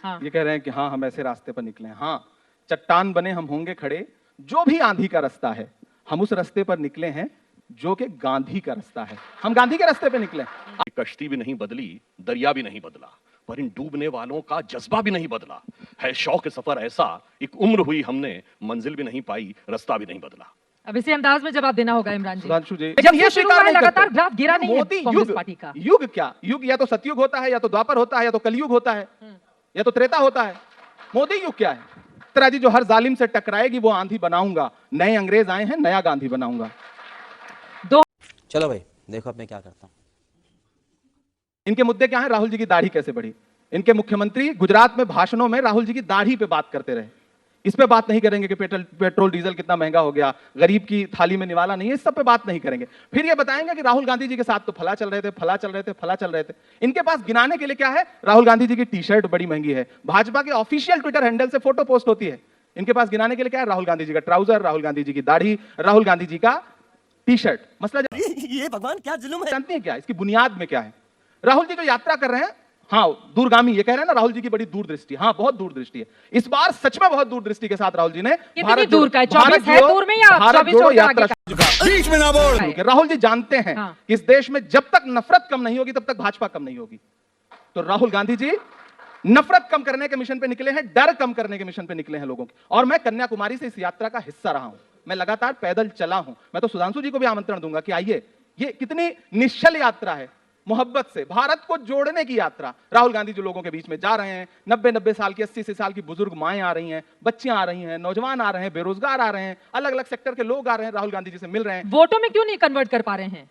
हाँ। ये कह रहे हैं कि हाँ हम ऐसे रास्ते पर निकले हैं। हाँ, चट्टान बने हम होंगे खड़े, जो भी आंधी का रास्ता है हम उस रास्ते पर निकले हैं जो कि गांधी का रास्ता है। हम गांधी के रास्ते पे निकले। कश्ती भी नहीं बदली, दरिया भी नहीं बदला, पर इन डूबने वालों का जज्बा भी नहीं बदला। है शौक सफर ऐसा, एक उम्र हुई हमने, मंजिल भी नहीं पाई, रास्ता भी नहीं बदला। अब इसी अंदाज में जवाब देना होगा इमरान जी। सुधांशु जी, जब ये स्वीकार नहीं लगातार ग्राफ गिरा नहीं है मोदी कांग्रेस युग, पार्टी का। युग क्या युग, या तो सतयुग होता है, या तो द्वापर होता है, या तो कलयुग होता है, या तो त्रेता होता है। मोदी युग क्या है? तरह जी जो हर जालिम से टकराएगी वो आंधी बनाऊंगा, नए अंग्रेज आए हैं नया गांधी बनाऊंगा। चलो भाई देखो अब मैं क्या करता हूं। इनके मुद्दे क्या हैं? राहुल जी की दाढ़ी कैसे बढ़ी। इनके मुख्यमंत्री गुजरात में भाषणों में राहुल जी की दाढ़ी पे बात करते रहे। इस पे बात नहीं करेंगे कि पेट्रोल डीजल कितना महंगा हो गया, गरीब की थाली में निवाला नहीं है, इस सब पे बात नहीं करेंगे। फिर ये बताएंगे कि राहुल गांधी जी के साथ तो फला चल रहे थे, फला चल रहे थे, फला चल रहे थे। इनके पास गिनाने के लिए क्या है? राहुल गांधी जी की टी शर्ट बड़ी महंगी है, भाजपा के ऑफिशियल ट्विटर हैंडल से फोटो पोस्ट होती है। इनके पास गिनाने के लिए क्या है? राहुल गांधी जी का ट्राउजर, राहुल गांधी जी की दाढ़ी, राहुल गांधी जी का टी शर्ट। मसला ये भगवान क्या जुल्म है। जानती है क्या इसकी बुनियाद में क्या है? राहुल जी जो यात्रा कर रहे हैं, हाँ दूरगामी, ये कह रहे हैं ना राहुल जी की बड़ी दूरदृष्टि। हाँ बहुत दूरदृष्टि है। इस बार सच में बहुत दूरदृष्टि के साथ राहुल जी ने कितनी दूर का है? 24 है दूर में या 24 छोड़ के आगे का? बीच में ना बोल। राहुल जी जानते हैं हाँ। कि इस देश में जब तक नफरत कम नहीं होगी तब तक भाजपा कम नहीं होगी। तो राहुल गांधी जी नफरत कम करने के मिशन पे निकले हैं, डर कम करने के मिशन पे निकले हैं लोगों के। और मैं कन्याकुमारी से इस यात्रा का हिस्सा रहा हूं, मैं लगातार पैदल चला हूं। मैं तो सुधांशु जी को भी आमंत्रण दूंगा कि आइए, ये कितनी निश्चल यात्रा है, मोहब्बत से भारत को जोड़ने की यात्रा। राहुल गांधी जो लोगों के बीच में जा रहे हैं, 90-90 साल की, 80 साल की बुजुर्ग माएं आ रही हैं, बच्चियां आ रही हैं, नौजवान आ रहे हैं, बेरोजगार आ रहे हैं, अलग अलग सेक्टर के लोग आ रहे हैं, राहुल गांधी जी से मिल रहे हैं। वोटों में क्यों नहीं कन्वर्ट कर पा रहे हैं?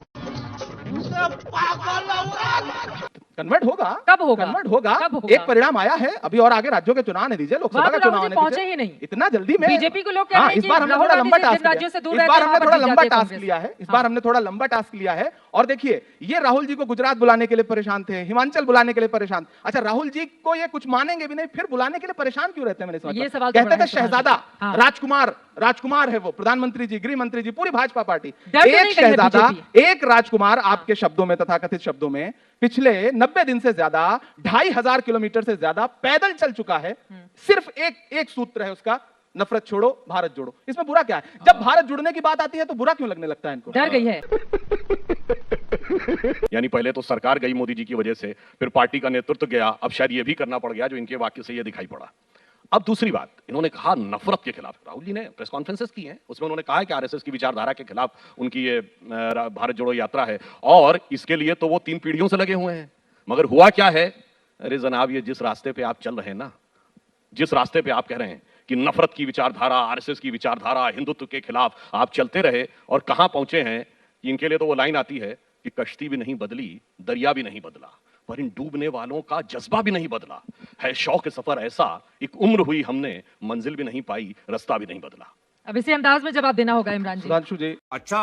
कन्वर्ट होगा। कब होगा? कन्वर्ट होगा। कब होगा? एक परिणाम आया है, अभी और आगे राज्यों के चुनाव आने दीजिए, लोकसभा का चुनाव आने पहुंचे दीजिए। ही नहीं इतना जल्दी में बीजेपी को लोग कह रहे हैं इस बार कि हमने राहुल थोड़ा गांधी लंबा जिन टास्क राज्यों से दूर लिया है। इस रहते बार हैं, हमने थोड़ा वहां पर लंबा जीत जाती है टास्क कांग्रेस। लिया है। इस बार हमने थोड़ा लंबा टास्क लिया है। और देखिए, ये राहुल जी को गुजरात बुलाने के लिए परेशान थे, हिमाचल बुलाने के लिए परेशान। अच्छा, राहुल जी को ये कुछ मानेंगे भी नहीं, फिर बुलाने के लिए परेशान क्यों रहते हैं? मैंने ये समझा सवाल तो कहते बड़ा थे है शहजादा हाँ। राजकुमार है वो, प्रधानमंत्री जी, गृह मंत्री जी, पूरी भाजपा पार्टी। डर तो एक नहीं कहीं शहजादा, बीजेपी। एक राजकुमार, आपके शब्दों में, तथाकथित शब्दों में, पिछले 90 दिन से ज्यादा, 2500 किलोमीटर से ज्यादा पैदल चल चुका है। सिर्फ एक सूत्र है उसका, नफरत छोड़ो भारत जोड़ो। इसमें बुरा क्या है? जब भारत जुड़ने की बात आती है तो बुरा क्यों लगने लगता है इनको? डर गई है। यानी पहले तो सरकार गई मोदी जी की वजह से, फिर पार्टी का नेतृत्व गया, अब शायद ये भी करना पड़ गया जो इनके वाक्य से ये दिखाई पड़ा। अब दूसरी बात, इन्होंने कहा नफरत के खिलाफ। राहुल जी ने प्रेस कॉन्फ्रेंसेस की हैं, उसमें उन्होंने कहा है कि आरएसएस की विचारधारा के खिलाफ उनकी ये भारत जोड़ो यात्रा है, और इसके लिए तो वो 3 पीढ़ियों से लगे हुए हैं। मगर हुआ क्या है? अरे जनाब, ये जिस रास्ते पे आप चल रहे हैं ना, जिस रास्ते पे आप कह रहे हैं कि नफरत की विचारधारा, आरएसएस की विचारधारा, हिंदुत्व के खिलाफ आप चलते रहे, और कहां पहुंचे हैं? इनके लिए तो वो लाइन आती है कि कश्ती भी नहीं बदली, दरिया भी नहीं बदला, पर इन डूबने वालों का जज्बा भी नहीं बदला। है शौक सफर ऐसा, एक उम्र हुई हमने, मंजिल भी नहीं पाई, रास्ता भी नहीं बदला। अब इसी अंदाज में जवाब देना होगा इमरान जी। सुधांशु जी, अच्छा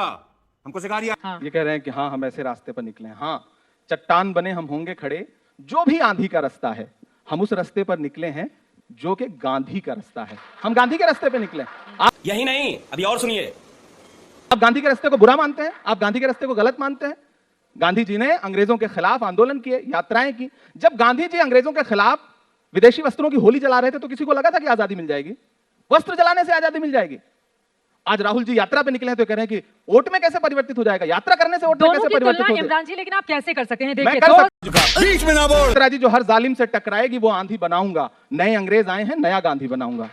हमको सिखा दिया। हाँ। ये कह रहे हैं कि हाँ हम ऐसे रास्ते पर निकले हैं। हाँ, चट्टान बने हम होंगे खड़े, जो भी आंधी का रास्ता है हम उस रास्ते पर निकले हैं जो कि गांधी का रास्ता है। हम गांधी के रास्ते पे निकले। आप यही नहीं, अभी और सुनिए। गांधी के रास्ते को बुरा मानते हैं, आप गांधी के रास्ते को गलत मानते हैं। गांधी जी ने अंग्रेजों के खिलाफ आंदोलन किए, यात्राएं की। जब गांधी जी अंग्रेजों के खिलाफ विदेशी वस्त्रों की होली जला रहे थे तो किसी को लगा था कि आजादी मिल जाएगी? वस्त्र जलाने से आजादी मिल जाएगी? आज राहुल जी यात्रा पे निकले हैं तो कह रहे हैं कि वोट में कैसे परिवर्तित हो जाएगा? यात्रा करने से वोट में कैसे परिवर्तित हो जाएगा? इमरान जी, लेकिन आप कैसे कर सकते हैं? मैं देखिए कर तो बीच में ना बोल। तरह जी जो हर जालिम से टकराएगी वो आंधी बनाऊंगा, नए अंग्रेज आए हैं नया गांधी बनाऊंगा।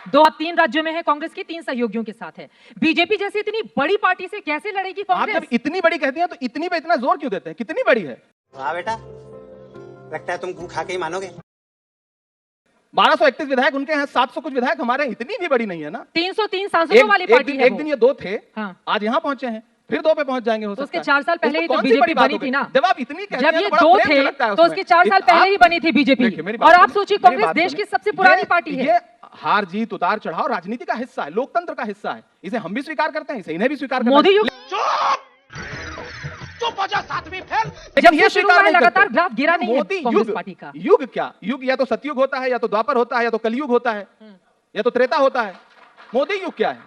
2-3 राज्यों में है कांग्रेस की, 3 सहयोगियों के साथ है। बीजेपी जैसी इतनी बड़ी पार्टी से कैसे लड़ेगी आप कांग्रेस? जब इतनी बड़ी कहती हैं तो इतनी पे इतना जोर क्यों देते हैं? कितनी बड़ी है? हाँ बेटा, लगता है तुम गू खा के ही मानोगे। 1231 विधायक उनके हैं, 700 कुछ विधायक हमारे हैं, इतनी भी बड़ी नहीं है ना। 303 सांसदों वाली पार्टी है एक दिन ये 2 थे, हाँ। आज यहाँ पहुंचे हैं, फिर 2 पे पहुंच जाएंगे हो तो सकता उसके 4 साल पहले ही तो कौन सी बीजेपी बड़ी बात बनी हो गई? थी ना। जब आप इतनी कहते जब हैं ये तो बड़ा 2 प्रेम थे झलकता है तो उसमें। उसके 4 साल पहले ही बनी थी बीजेपी। देखिए, मेरी बात और आप सुनिए, सोचिए मेरी कांग्रेस बात देश की सुनिए। सबसे पुरानी पार्टी है। ये हार जीत, उतार चढ़ाव राजनीति का हिस्सा है, लोकतंत्र का हिस्सा है। इसे हम भी स्वीकार करते हैं, इसे इन्हें भी स्वीकार करते हैं। मोदी युग लेकिन ये शुरू स्वीकार हुआ है, नहीं लगातार करते। ग्राफ गिरा नहीं है मोदी कांग्रेस युग, पार्टी का। युग क्या युग, या तो सतयुग होता है, या तो द्वापर होता है, या तो कलयुग होता है, या तो त्रेता होता है। मोदी युग क्या है?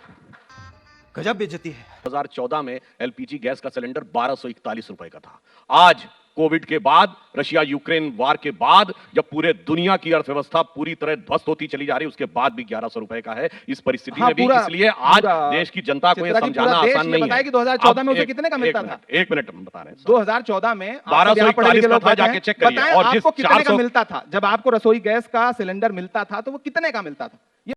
गजब बेइज्जती है। 2014 में एलपीजी गैस का सिलेंडर 1241 रुपए का था, आज कोविड के बाद, रशिया यूक्रेन वार के बाद, जब पूरे दुनिया की अर्थव्यवस्था पूरी तरह ध्वस्त होती चली जा रही है, उसके बाद भी 1100 रुपए का है इस परिस्थिति हाँ, में भी। इसलिए आज देश की जनता को यह समझाना आसान नहीं है। बताइए कि 2014 में उसे कितने का मिलता था? एक मिनट हम बता रहे हैं। 2014 में 1241 का था, जाके चेक करिए। बताएं और आपको कितने का 400 मिलता था? जब आपको रसोई गैस का सिलेंडर मिलता था तो वो कितने का मिलता था?